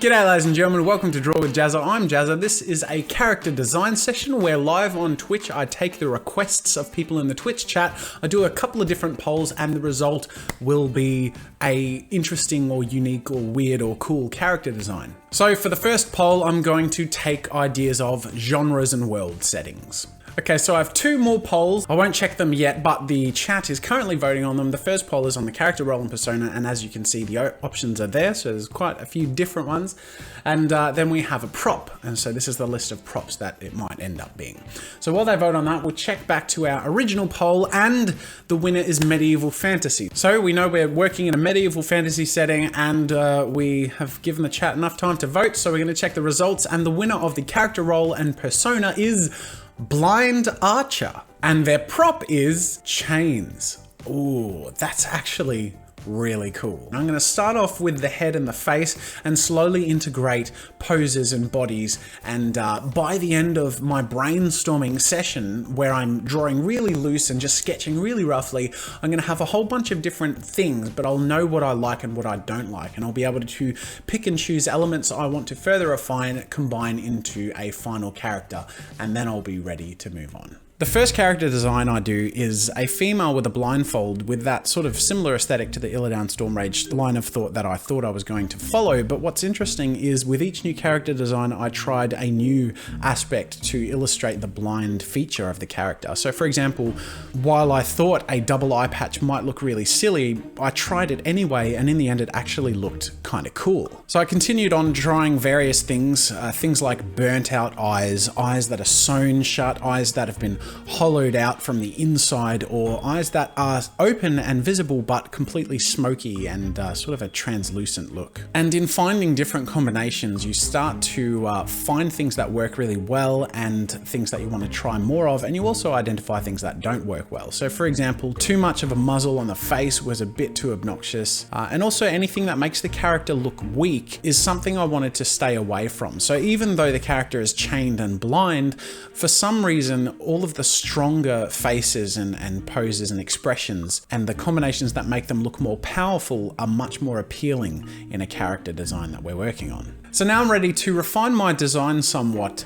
G'day ladies and gentlemen, welcome to Draw with Jazza. I'm Jazza. This is a character design session where live on Twitch I take the requests of people in the Twitch chat, I do a couple of different polls, and the result will be a interesting or unique or weird or cool character design. So for the first poll, I'm going to take ideas of genres and world settings. Okay, so I have two more polls. I won't check them yet, but the chat is currently voting on them. The first poll is on the character role and persona, and as you can see, the options are there, so there's quite a few different ones. And then we have a prop, and so this is the list of props that it might end up being. So while they vote on that, we'll check back to our original poll, and the winner is medieval fantasy. So we know we're working in a medieval fantasy setting, and we have given the chat enough time to vote, so we're going to check the results, and the winner of the character role and persona is Blind Archer, and their prop is chains. Ooh, that's actually really cool. I'm going to start off with the head and the face and slowly integrate poses and bodies, and by the end of my brainstorming session where I'm drawing really loose and just sketching really roughly, I'm going to have a whole bunch of different things, but I'll know what I like and what I don't like, and I'll be able to pick and choose elements I want to further refine, combine into a final character, and then I'll be ready to move on. The first character design I do is a female with a blindfold with that sort of similar aesthetic to the Illidan Stormrage line of thought that I thought I was going to follow. But what's interesting is with each new character design, I tried a new aspect to illustrate the blind feature of the character. So for example, while I thought a double eye patch might look really silly, I tried it anyway, and in the end it actually looked kind of cool. So I continued on trying various things, things like burnt out eyes, eyes that are sewn shut, eyes that have been hollowed out from the inside, or eyes that are open and visible but completely smoky and sort of a translucent look. And in finding different combinations, you start to find things that work really well and things that you want to try more of, and you also identify things that don't work well. So for example, too much of a muzzle on the face was a bit too obnoxious, and also anything that makes the character look weak is something I wanted to stay away from. So even though the character is chained and blind, for some reason all of the stronger faces and poses and expressions and the combinations that make them look more powerful are much more appealing in a character design that we're working on. So now I'm ready to refine my design somewhat,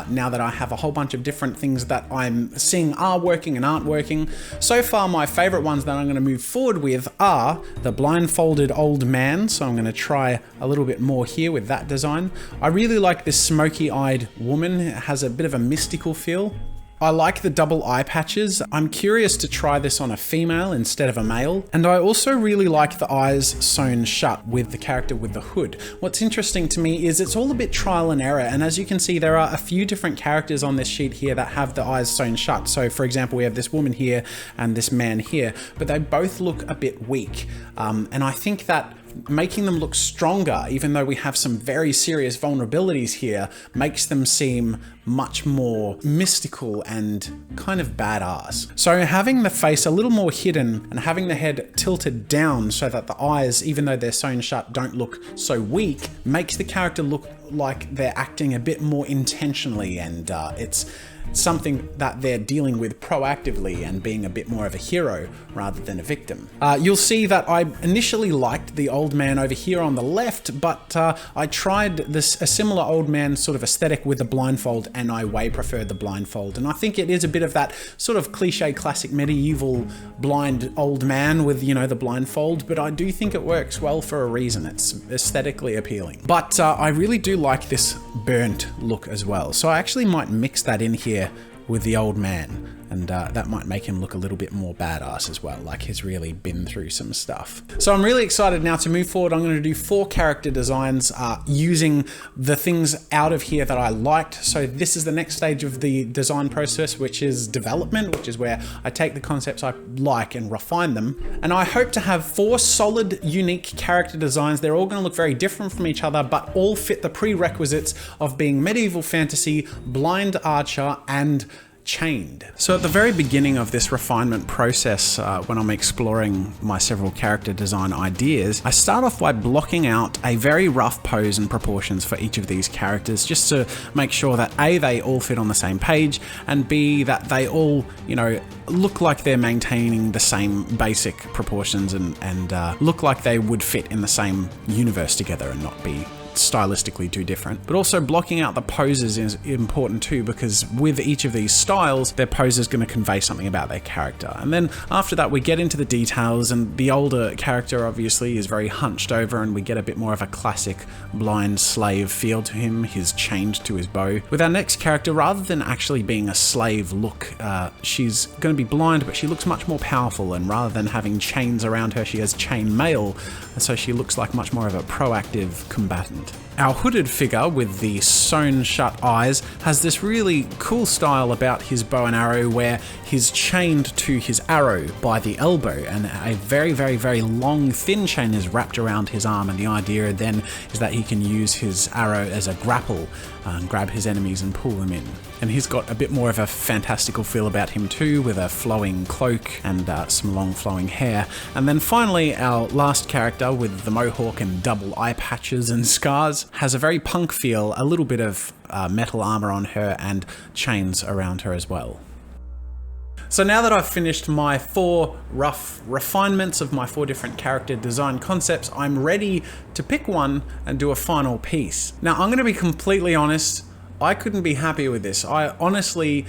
now that I have a whole bunch of different things that I'm seeing are working and aren't working. So far, my favorite ones that I'm going to move forward with are the blindfolded old man, so I'm going to try a little bit more here with that design. I really like this smoky-eyed woman. It has a bit of a mystical feel. I like the double eye patches. I'm curious to try this on a female instead of a male. And I also really like the eyes sewn shut with the character with the hood. What's interesting to me is it's all a bit trial and error. And as you can see, there are a few different characters on this sheet here that have the eyes sewn shut. So for example, we have this woman here and this man here, but they both look a bit weak. And I think that making them look stronger, even though we have some very serious vulnerabilities here, makes them seem much more mystical and kind of badass. So having the face a little more hidden and having the head tilted down so that the eyes, even though they're sewn shut, don't look so weak, makes the character look like they're acting a bit more intentionally, and it's something that they're dealing with proactively and being a bit more of a hero rather than a victim. You'll see that I initially liked the old man over here on the left, but I tried a similar old man sort of aesthetic with the blindfold, and I way preferred the blindfold. And I think it is a bit of that sort of cliche classic medieval blind old man with, you know, the blindfold, but I do think it works well for a reason. It's aesthetically appealing. But I really do like this burnt look as well. So I actually might mix that in here with the old man, and that might make him look a little bit more badass as well, like he's really been through some stuff. So I'm really excited now to move forward. I'm going to do 4 character designs using the things out of here that I liked. So this is the next stage of the design process, which is development, which is where I take the concepts I like and refine them. And I hope to have 4 solid, unique character designs. They're all going to look very different from each other, but all fit the prerequisites of being medieval fantasy, blind archer, and chained. So at the very beginning of this refinement process, when I'm exploring my several character design ideas, I start off by blocking out a very rough pose and proportions for each of these characters, just to make sure that A, they all fit on the same page, and B, that they all, you know, look like they're maintaining the same basic proportions and look like they would fit in the same universe together and not be stylistically too different. But also blocking out the poses is important too, because with each of these styles, their pose is going to convey something about their character. And then after that, we get into the details, and the older character obviously is very hunched over, and we get a bit more of a classic blind slave feel to him. He's chained to his bow. With our next character, rather than actually being a slave look, she's going to be blind, but she looks much more powerful, and rather than having chains around her, she has chain mail, so she looks like much more of a proactive combatant. Our hooded figure with the sewn shut eyes has this really cool style about his bow and arrow where he's chained to his arrow by the elbow, and a very, very, very long thin chain is wrapped around his arm, and the idea then is that he can use his arrow as a grapple and grab his enemies and pull them in. And he's got a bit more of a fantastical feel about him too, with a flowing cloak and some long flowing hair. And then finally, our last character with the mohawk and double eye patches and scars has a very punk feel, a little bit of metal armor on her and chains around her as well. So now that I've finished my 4 rough refinements of my 4 different character design concepts, I'm ready to pick one and do a final piece. Now, I'm going to be completely honest, I couldn't be happier with this. I honestly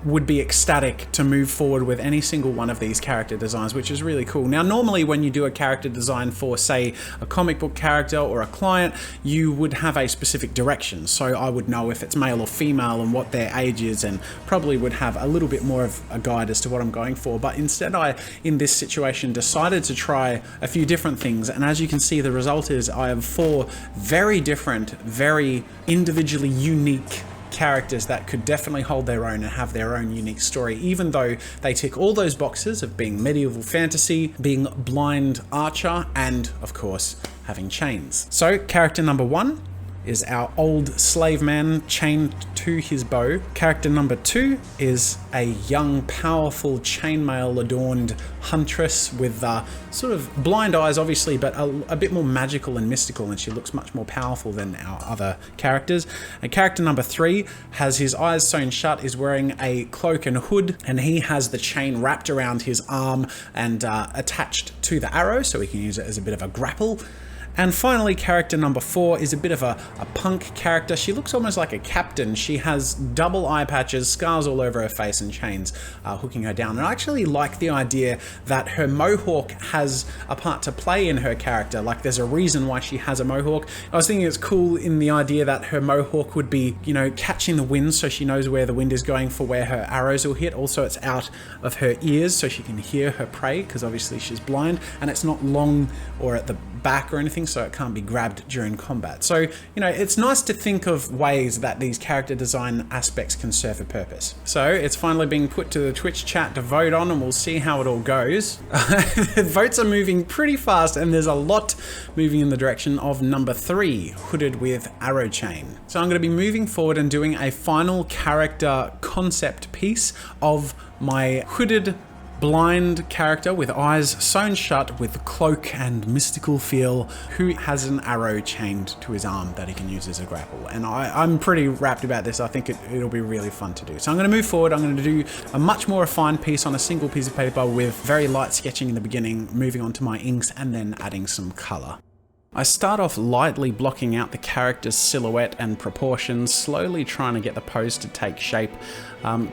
would be ecstatic to move forward with any single one of these character designs, which is really cool. Now, normally when you do a character design for, say, a comic book character or a client, you would have a specific direction. So I would know if it's male or female and what their age is, and probably would have a little bit more of a guide as to what I'm going for. But instead, I, in this situation, decided to try a few different things. And as you can see, the result is I have 4 very different, very individually unique characters that could definitely hold their own and have their own unique story, even though they tick all those boxes of being medieval fantasy, being blind archer, and of course having chains. So character number 1 is our old slave man chained to his bow. Character number 2 is a young, powerful, chainmail adorned huntress with sort of blind eyes, obviously, but a bit more magical and mystical, and she looks much more powerful than our other characters. And character number 3 has his eyes sewn shut, is wearing a cloak and hood, and he has the chain wrapped around his arm and attached to the arrow, so he can use it as a bit of a grapple. And finally, character number 4 is a bit of a punk character. She looks almost like a captain. She has double eye patches, scars all over her face, and chains hooking her down. And I actually like the idea that her mohawk has a part to play in her character. Like, there's a reason why she has a mohawk. I was thinking it's cool in the idea that her mohawk would be, you know, catching the wind, so she knows where the wind is going for where her arrows will hit. Also, it's out of her ears, so she can hear her prey, because obviously she's blind. And it's not long or at the back or anything, so it can't be grabbed during combat. So, you know, it's nice to think of ways that these character design aspects can serve a purpose. So it's finally being put to the Twitch chat to vote on, and we'll see how it all goes. Votes are moving pretty fast, and there's a lot moving in the direction of number 3, hooded with arrow chain. So I'm going to be moving forward and doing a final character concept piece of my hooded blind character with eyes sewn shut, with cloak and mystical feel, who has an arrow chained to his arm that he can use as a grapple. And I'm pretty wrapped about this. I think it'll be really fun to do. So I'm going to move forward. I'm going to do a much more refined piece on a single piece of paper with very light sketching in the beginning, moving on to my inks, and then adding some color. I start off lightly blocking out the character's silhouette and proportions, slowly trying to get the pose to take shape.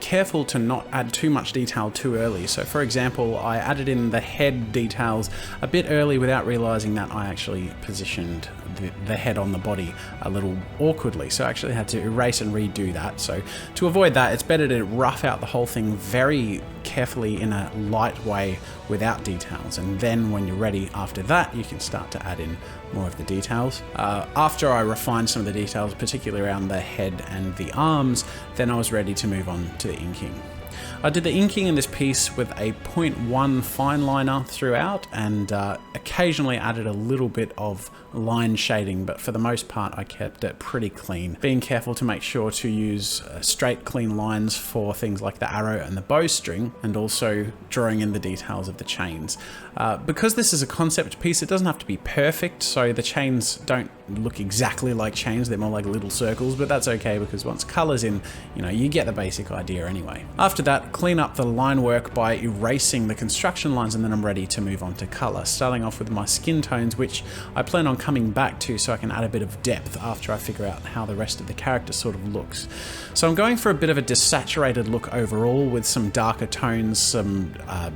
Careful to not add too much detail too early. So for example, I added in the head details a bit early without realizing that I actually positioned the head on the body a little awkwardly. So I actually had to erase and redo that. So to avoid that, it's better to rough out the whole thing very carefully in a light way without details. And then when you're ready after that, you can start to add in more of the details. After I refined some of the details, particularly around the head and the arms, then I was ready to move on to the inking. I did the inking in this piece with a 0.1 fine liner throughout, and occasionally added a little bit of line shading, but for the most part I kept it pretty clean, being careful to make sure to use straight clean lines for things like the arrow and the bowstring, and also drawing in the details of the chains. Because this is a concept piece, it doesn't have to be perfect, so the chains don't look exactly like chains, they're more like little circles, but that's okay because once color's in, you know, you get the basic idea anyway. After that, clean up the line work by erasing the construction lines, and then I'm ready to move on to color, starting off with my skin tones, which I plan on coming back to so I can add a bit of depth after I figure out how the rest of the character sort of looks. So I'm going for a bit of a desaturated look overall with some darker tones, some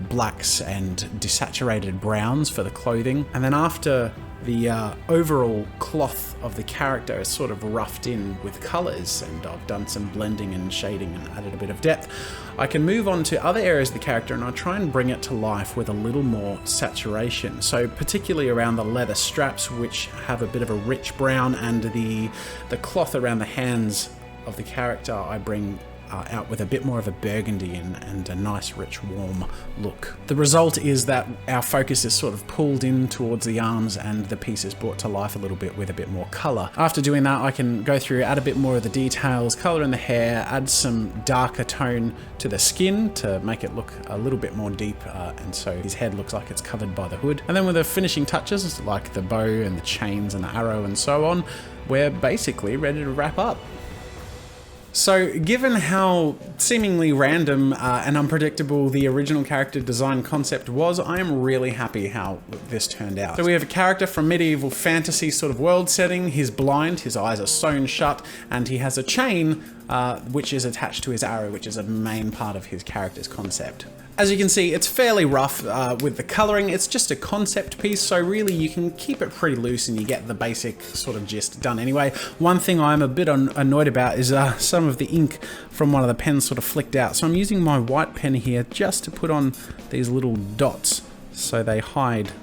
blacks and desaturated browns for the clothing. And then after the overall cloth of the character is sort of roughed in with colors, and I've done some blending and shading and added a bit of depth, I can move on to other areas of the character and I try and bring it to life with a little more saturation. So particularly around the leather straps, which have a bit of a rich brown, and the cloth around the hands of the character I bring out with a bit more of a burgundy and a nice rich warm look. The result is that our focus is sort of pulled in towards the arms and the piece is brought to life a little bit with a bit more color. After doing that, I can go through, add a bit more of the details, color in the hair, add some darker tone to the skin to make it look a little bit more deep, and so his head looks like it's covered by the hood. And then with the finishing touches like the bow and the chains and the arrow and so on, we're basically ready to wrap up. So given how seemingly random and unpredictable the original character design concept was, I am really happy how this turned out. So we have a character from medieval fantasy sort of world setting. He's blind, his eyes are sewn shut, and he has a chain which is attached to his arrow, which is a main part of his character's concept. As you can see, it's fairly rough with the coloring. It's just a concept piece, so really you can keep it pretty loose and you get the basic sort of gist done anyway. One thing I'm a bit annoyed about is some of the ink from one of the pens sort of flicked out. So I'm using my white pen here just to put on these little dots so they hide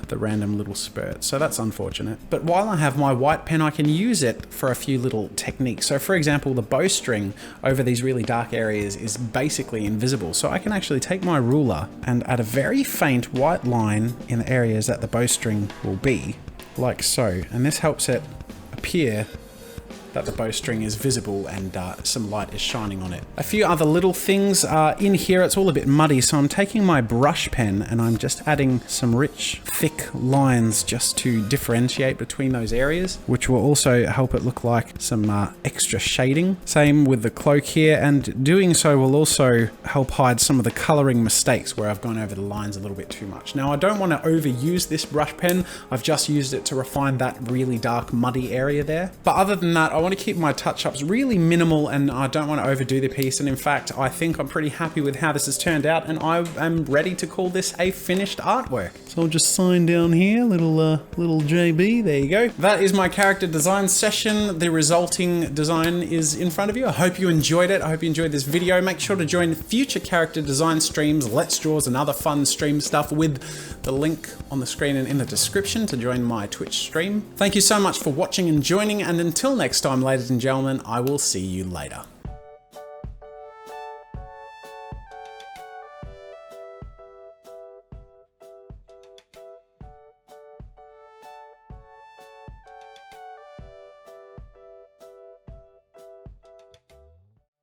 the random little spurts. So that's unfortunate. But while I have my white pen, I can use it for a few little techniques. So for example, the bowstring over these really dark areas is basically invisible. So I can actually take my ruler and add a very faint white line in the areas that the bowstring will be, like so. And this helps it appear that the bowstring is visible and some light is shining on it. A few other little things in here, it's all a bit muddy, so I'm taking my brush pen and I'm just adding some rich, thick lines just to differentiate between those areas, which will also help it look like some extra shading. Same with the cloak here, and doing so will also help hide some of the coloring mistakes where I've gone over the lines a little bit too much. Now, I don't want to overuse this brush pen. I've just used it to refine that really dark, muddy area there. But other than that, I want to keep my touch-ups really minimal and I don't want to overdo the piece. And in fact, I think I'm pretty happy with how this has turned out and I am ready to call this a finished artwork. So I'll just sign down here, little JB, there you go. That is my character design session. The resulting design is in front of you. I hope you enjoyed it. I hope you enjoyed this video. Make sure to join future character design streams, Let's Draws, and other fun stream stuff with the link on the screen and in the description to join my Twitch stream. Thank you so much for watching and joining, and until next time, ladies and gentlemen, I will see you later.